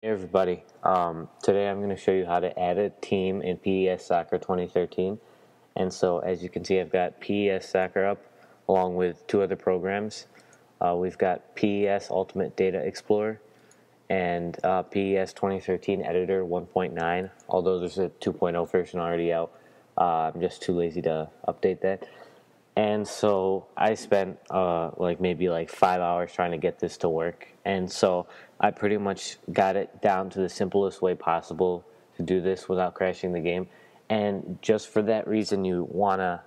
Hey everybody, today I'm going to show you how to add a team in PES Soccer 2013. And so as you can see, I've got PES Soccer up along with two other programs. We've got PES Ultimate Data Explorer and PES 2013 Editor 1.9, although there's a 2.0 version already out. I'm just too lazy to update that. And so I spent maybe 5 hours trying to get this to work. And so I pretty much got it down to the simplest way possible to do this without crashing the game. And just for that reason, you want to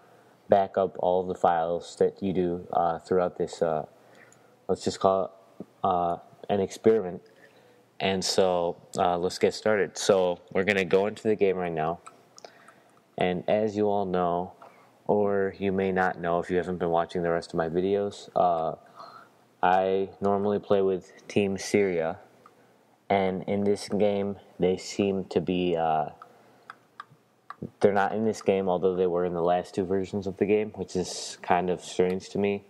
back up all of the files that you do throughout this, let's just call it an experiment. And so let's get started. So we're going to go into the game right now. And as you all know, or you may not know if you haven't been watching the rest of my videos, I normally play with Team Syria, and in this game they seem to be, they're not in this game, although they were in the last two versions of the game, which is kind of strange to me,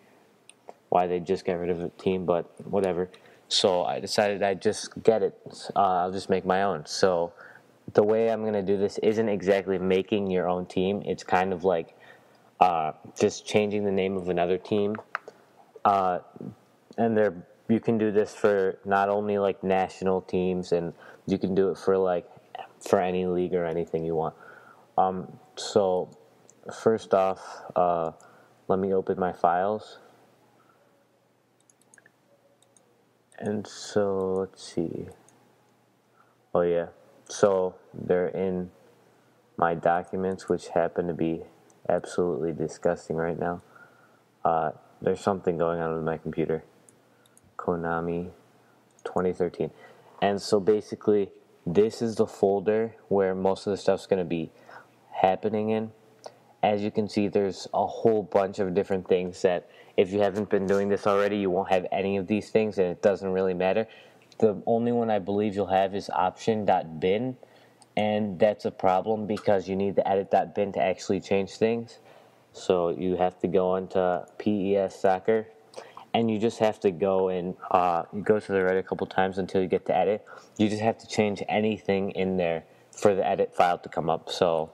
why they just got rid of the team, but whatever. So I decided I'd just get it, I'll just make my own. So the way I'm going to do this isn't exactly making your own team, it's kind of like just changing the name of another team, and you can do this for not only like national teams, and you can do it for any league or anything you want. So first off, let me open my files, and so let's see. Oh yeah, so they're in my documents, which happen to be absolutely disgusting right now. There's something going on with my computer. Konami 2013. And so basically, this is the folder where most of the stuff's going to be happening in. As you can see, there's a whole bunch of different things that if you haven't been doing this already, you won't have any of these things, and it doesn't really matter. The only one I believe you'll have is option.bin, and that's a problem because you need the edit.bin to actually change things. So you have to go into PES Soccer, and you just have to go and you go to the right a couple times until you get to edit. You just have to change anything in there for the edit file to come up. So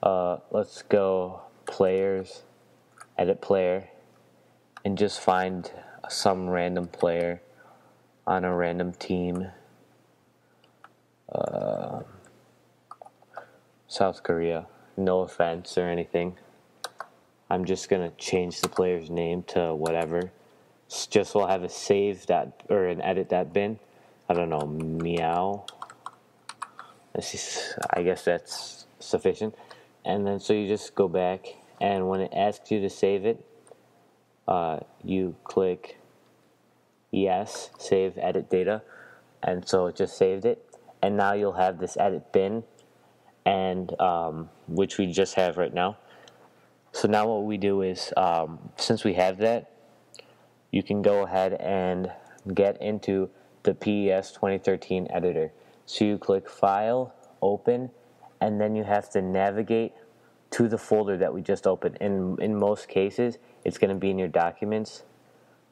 let's go players, edit player, and just find some random player on a random team. South Korea. No offense or anything. I'm just gonna change the player's name to whatever, just so I'll have a save that or an edit that bin. I don't know, meow. I guess that's sufficient. And then so you just go back, and when it asks you to save it, you click yes, save edit data, and so it just saved it. And now you'll have this edit bin, and which we just have right now. So now what we do is, since we have that, you can go ahead and get into the PES 2013 editor. So you click File, Open, and then you have to navigate to the folder that we just opened. In most cases, it's going to be in your documents.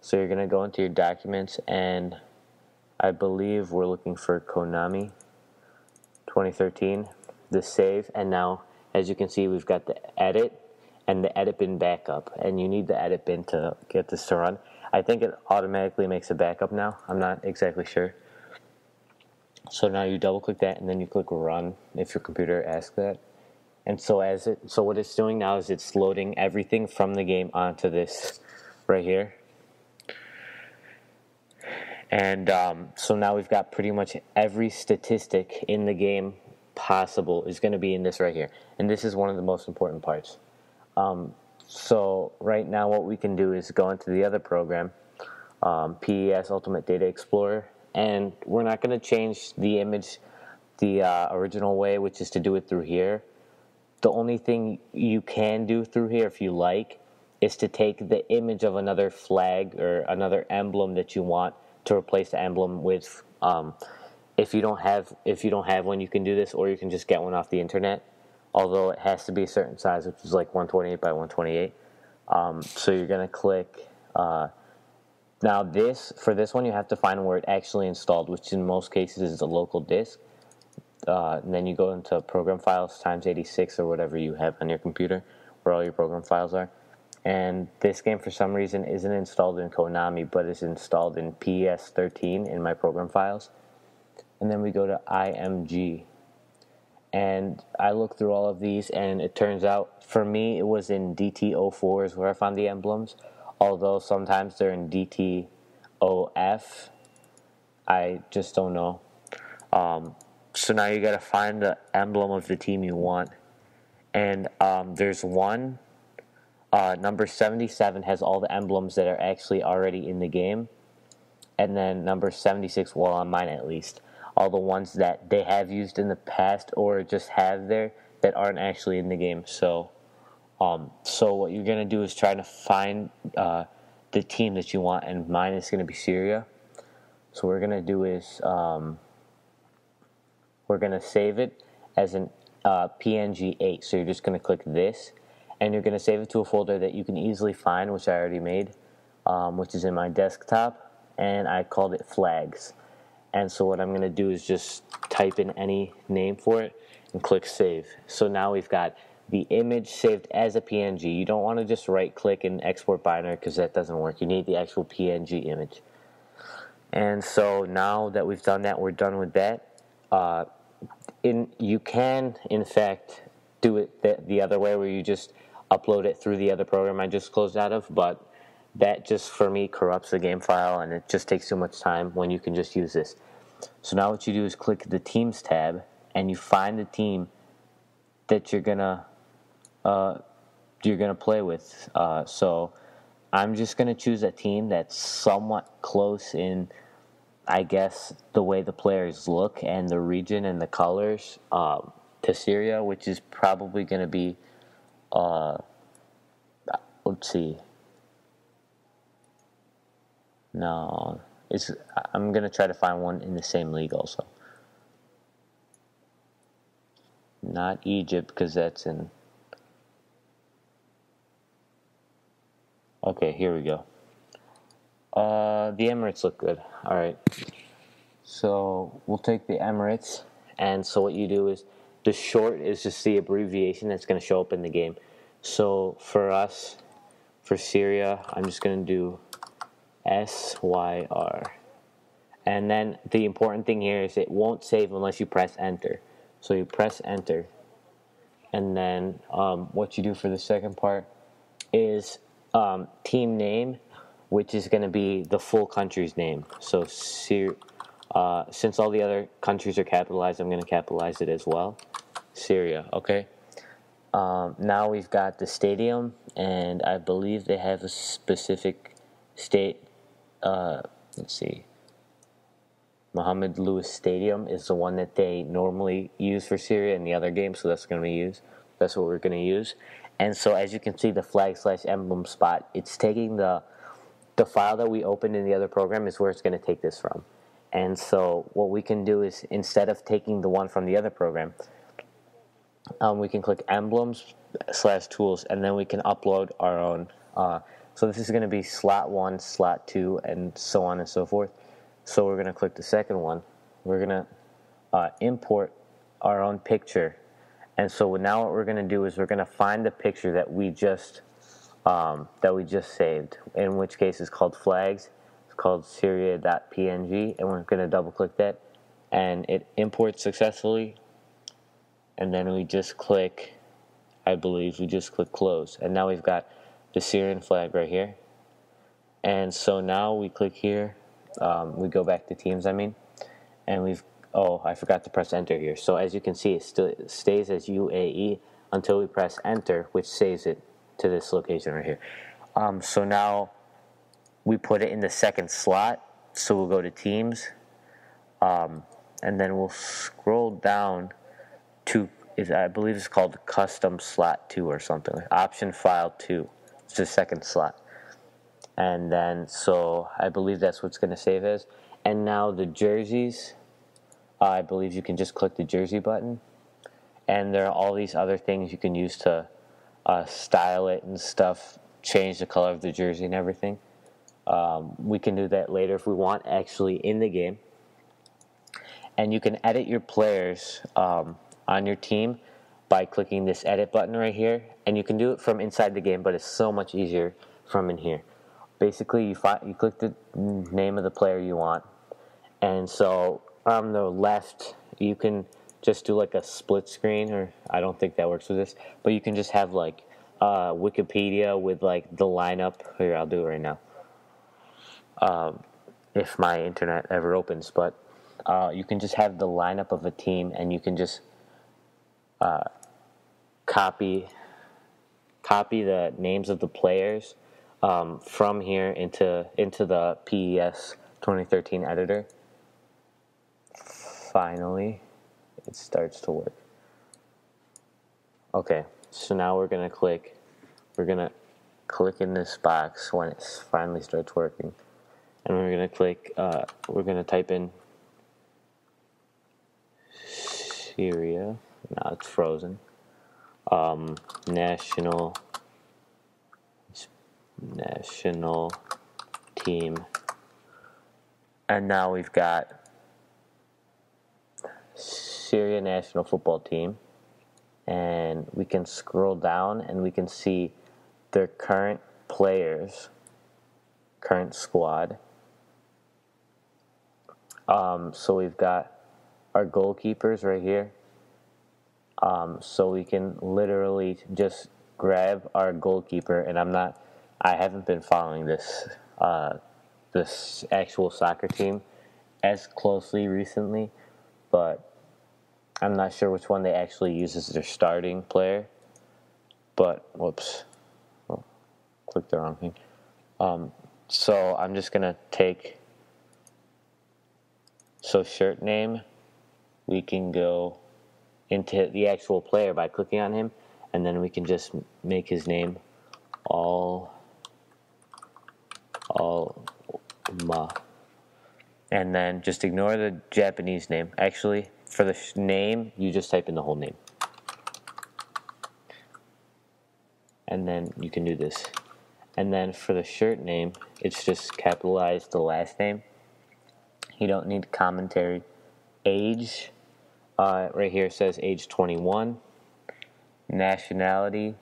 So you're going to go into your documents, and I believe we're looking for Konami 2013, the save, and now as you can see we've got the edit and the edit bin backup, and you need the edit bin to get this to run. I think it automatically makes a backup now, I'm not exactly sure. So now you double click that and then you click run if your computer asks that. And so what it's doing now is it's loading everything from the game onto this right here. And so now we've got pretty much every statistic in the game possible is going to be in this right here. And this is one of the most important parts. So right now what we can do is go into the other program, PES Ultimate Data Explorer, and we're not going to change the image the original way, which is to do it through here. The only thing you can do through here, if you like, is to take the image of another flag or another emblem that you want to replace the emblem with. If you don't have one, you can do this, or you can just get one off the internet. Although it has to be a certain size, which is like 128 by 128. So you're gonna click Now for this one, you have to find where it actually installed, which in most cases is a local disk. And then you go into program files times 86 or whatever you have on your computer, where all your program files are. And this game, for some reason, isn't installed in Konami, but is installed in PES 13 in my program files. And then we go to IMG. And I looked through all of these, and it turns out, for me, it was in DT04 is where I found the emblems. Although sometimes they're in DTOF. I just don't know. So now you got to find the emblem of the team you want. And there's one, number 77 has all the emblems that are actually already in the game. And then number 76, well, on mine at least, all the ones that they have used in the past or just have there that aren't actually in the game. So what you're going to do is try to find the team that you want, and mine is going to be Syria. So what we're going to do is we're going to save it as an PNG 8. So you're just going to click this, and you're going to save it to a folder that you can easily find, which I already made, which is in my desktop, and I called it flags. And so what I'm going to do is just type in any name for it and click save. So now we've got the image saved as a PNG. You don't want to just right click and export binary because that doesn't work. You need the actual PNG image. And so now that we've done that, we're done with that. You can, in fact, do it the other way where you just upload it through the other program I just closed out of, but that just, for me, corrupts the game file, and it just takes too much time when you can just use this. So now what you do is click the Teams tab, and you find the team that you're gonna play with. So I'm just gonna choose a team that's somewhat close in, I guess, the way the players look and the region and the colors to Syria, which is probably gonna be, let's see. No, I'm going to try to find one in the same league also. Not Egypt, because that's in... Okay, here we go. The Emirates look good. Alright. So, we'll take the Emirates, and so what you do is, the short is just the abbreviation that's going to show up in the game. So, for us, for Syria, I'm just going to do SYR. And then the important thing here is it won't save unless you press enter. So you press enter, and then what you do for the second part is team name, which is going to be the full country's name. So since all the other countries are capitalized, I'm going to capitalize it as well. Syria, okay? Now we've got the stadium, and I believe they have a specific state. Let's see. Mohammed Lewis Stadium is the one that they normally use for Syria in the other games, so that's what we're going to use. And so as you can see, the flag/emblem spot, it's taking the file that we opened in the other program is where it's going to take this from. And so what we can do is, instead of taking the one from the other program, we can click emblems/tools, and then we can upload our own. So this is going to be slot 1, slot 2, and so on and so forth. So we're going to click the second one. We're going to import our own picture. And so now what we're going to do is we're going to find the picture that we just saved, in which case it's called flags. It's called syria.png, and we're going to double click that, and it imports successfully. And then we just click, I believe we just click close, and now we've got the Syrian flag right here. And so now we click here, we go back to teams, and I forgot to press enter here. So as you can see, it still stays as UAE until we press enter, which saves it to this location right here. So now we put it in the second slot, so we'll go to teams, and then we'll scroll down to, I believe it's called custom slot 2 or something, like option file 2. It's the second slot. And then, so I believe that's what's going to save as. And now the jerseys, I believe you can just click the jersey button. And there are all these other things you can use to style it and stuff, change the color of the jersey and everything. We can do that later if we want, actually in the game. And you can edit your players on your team by clicking this edit button right here. And you can do it from inside the game, but it's so much easier from in here. Basically, you click the name of the player you want. And so on the left, you can just do like a split screen, or I don't think that works with this, but you can just have like Wikipedia with like the lineup. Here, I'll do it right now. If my internet ever opens, but you can just have the lineup of a team, and you can just copy the names of the players from here into the PES 2013 editor. Finally, it starts to work. Okay, so now we're gonna click in this box when it finally starts working, and we're gonna click. We're gonna type in Syria. Now it's frozen. National team, and now we've got Syria national football team, and we can scroll down and we can see their current players, current squad. So we've got our goalkeepers right here. So we can literally just grab our goalkeeper, and I haven't been following this actual soccer team as closely recently, but I'm not sure which one they actually use as their starting player. But whoops, clicked the wrong thing. So I'm just gonna take shirt name. We can go into the actual player by clicking on him, and then we can just make his name Alma, and then just ignore the Japanese name. Actually, for the name, you just type in the whole name, and then you can do this. And then for the shirt name, it's just capitalize the last name. You don't need commentary. Age, right here says age 21. Nationality.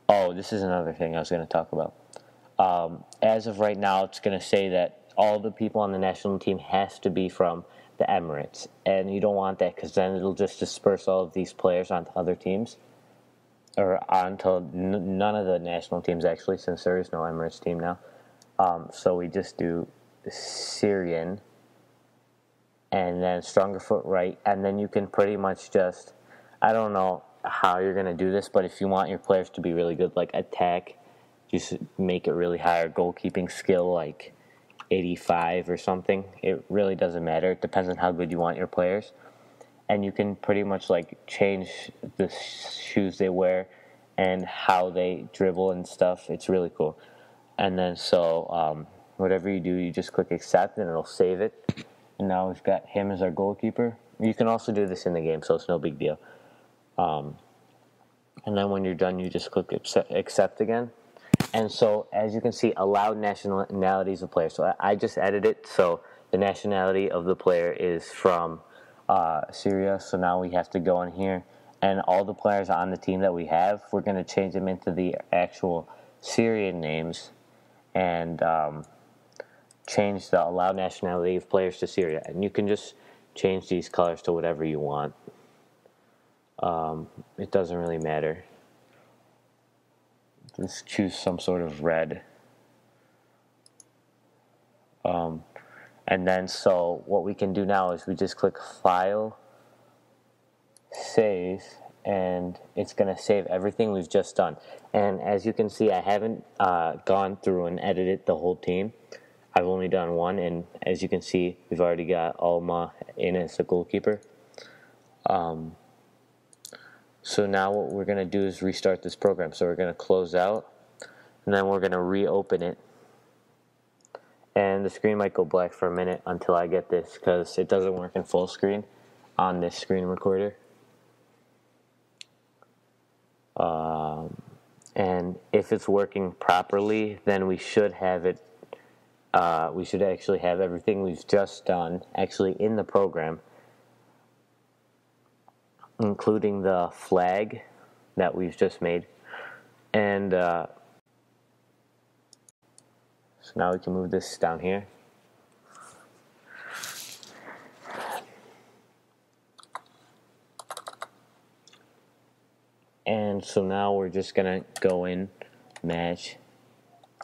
Oh, this is another thing I was going to talk about. As of right now, it's going to say that all the people on the national team has to be from the Emirates, and you don't want that because then it'll just disperse all of these players onto other teams, or onto none of the national teams actually, since there is no Emirates team now. So we just do Syrian, and then stronger foot right, and then you can pretty much just, I don't know how you're going to do this, but if you want your players to be really good, like attack, just make it really high, or goalkeeping skill like 85 or something. It really doesn't matter. It depends on how good you want your players, and you can pretty much like change the shoes they wear and how they dribble and stuff. It's really cool. And then so whatever you do, you just click accept, and it'll save it. And now we've got him as our goalkeeper. You can also do this in the game, so it's no big deal. And then when you're done, you just click accept again. And so, as you can see, allow nationalities of players. So I just edited it. So the nationality of the player is from Syria. So now we have to go in here, and all the players on the team that we have, we're going to change them into the actual Syrian names, and change the allow nationality of players to Syria. And you can just change these colors to whatever you want. It doesn't really matter. Let's choose some sort of red. And then so what we can do now is we just click File, Save, and it's going to save everything we've just done. And as you can see, I haven't gone through and edited the whole team. I've only done one, and as you can see, we've already got Alma in as a goalkeeper. So now what we're going to do is restart this program. So we're going to close out, and then we're going to reopen it. And the screen might go black for a minute until I get this, because it doesn't work in full screen on this screen recorder. And if it's working properly, then we should have it we should actually have everything we've just done actually in the program, including the flag that we've just made. And so now we can move this down here. And so now we're just gonna go in, match,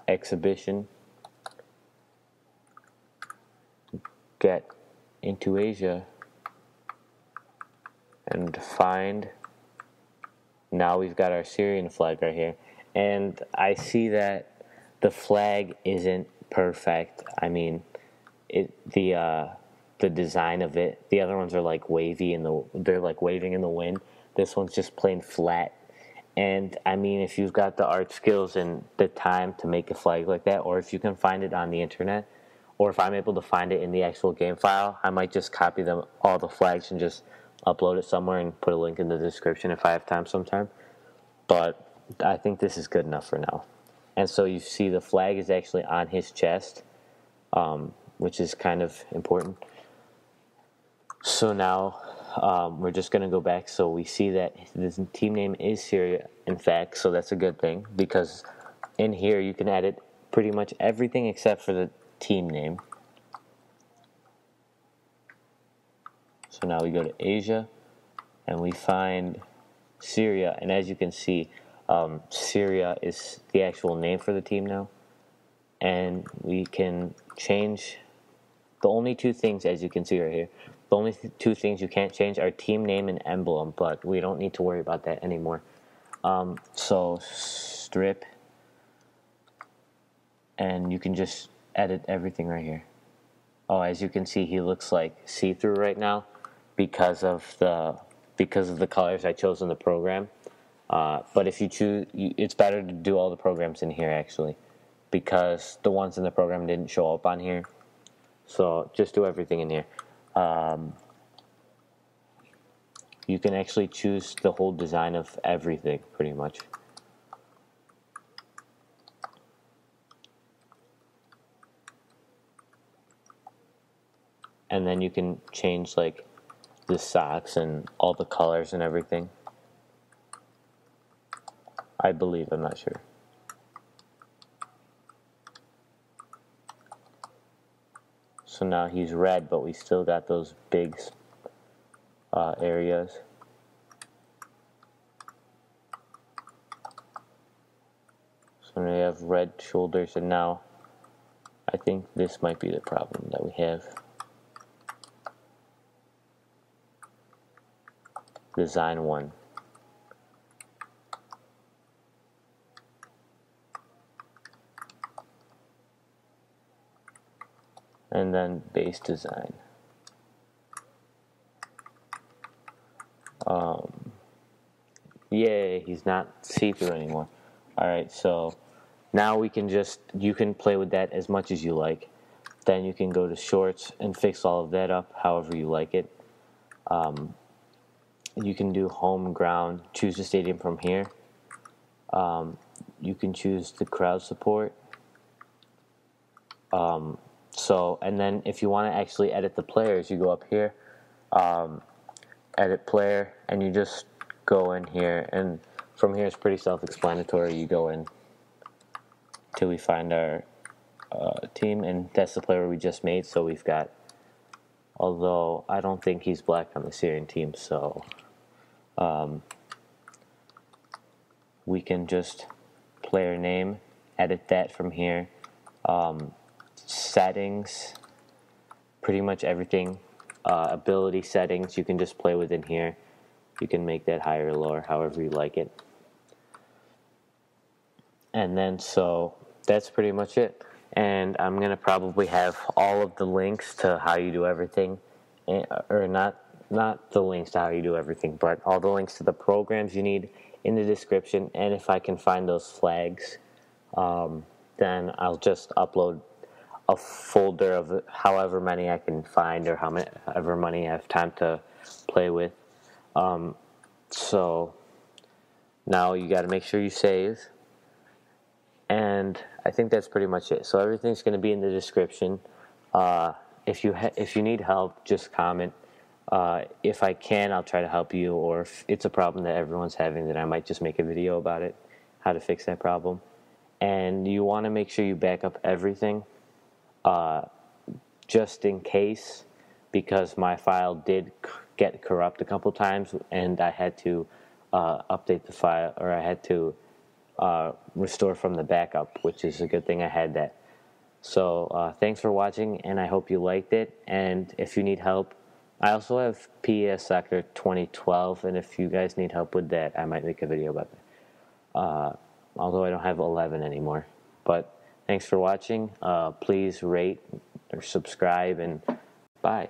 exhibition, get into Asia, and find. Now we've got our Syrian flag right here. And I see that the flag isn't perfect. I mean, the design of it. The other ones are like wavy they're like waving in the wind. This one's just plain flat. And I mean, if you've got the art skills and the time to make a flag like that, or if you can find it on the internet, or if I'm able to find it in the actual game file, I might just copy all the flags and just upload it somewhere and put a link in the description if I have time sometime. But I think this is good enough for now. And so you see the flag is actually on his chest, which is kind of important. So now we're just going to go back. So we see that this team name is Syria, in fact, so that's a good thing, because in here you can edit pretty much everything except for the team name. So now we go to Asia and we find Syria, and as you can see, Syria is the actual name for the team now, and we can change the only two things, as you can see right here, the only two things you can't change are team name and emblem, but we don't need to worry about that anymore. So strip, and you can just edit everything right here. Oh, as you can see, he looks like see-through right now because of the colors I chose in the program. But if you choose, it's better to do all the programs in here actually, because the ones in the program didn't show up on here. So just do everything in here. You can actually choose the whole design of everything pretty much. And then you can change like the socks and all the colors and everything. I believe, I'm not sure. So now he's red, but we still got those big areas. So now we have red shoulders, and now I think this might be the problem that we have. Design 1. And then base design. Yay, he's not see-through anymore. Alright, so now you can play with that as much as you like. Then you can go to shorts and fix all of that up however you like it. You can do home ground, choose the stadium from here. You can choose the crowd support. And then if you want to actually edit the players, you go up here, edit player, and you just go in here, and from here it's pretty self-explanatory. You go in till we find our team, and that's the player we just made. So we've got, although I don't think he's black on the Syrian team, so we can just player name, edit that from here. Settings, pretty much everything. Ability settings, you can just play within here. You can make that higher or lower, however you like it. And then, so that's pretty much it. And I'm going to probably have all of the links to how you do everything, or not the links to how you do everything, but all the links to the programs you need in the description. And if I can find those flags, then I'll just upload a folder of however many I can find, or however many I have time to play with. So now you got to make sure you save, And I think that's pretty much it. So everything's going to be in the description. If you need help, just comment. If I can, I'll try to help you. Or if it's a problem that everyone's having, then I might just make a video about it, how to fix that problem. And you want to make sure you back up everything, just in case, because my file did get corrupt a couple times, and I had to update the file, or I had to restore from the backup, which is a good thing I had that. So thanks for watching, and I hope you liked it. And if you need help, I also have PES Soccer 2012, and if you guys need help with that, I might make a video about that. Although I don't have 11 anymore. But thanks for watching. Please rate or subscribe, and bye.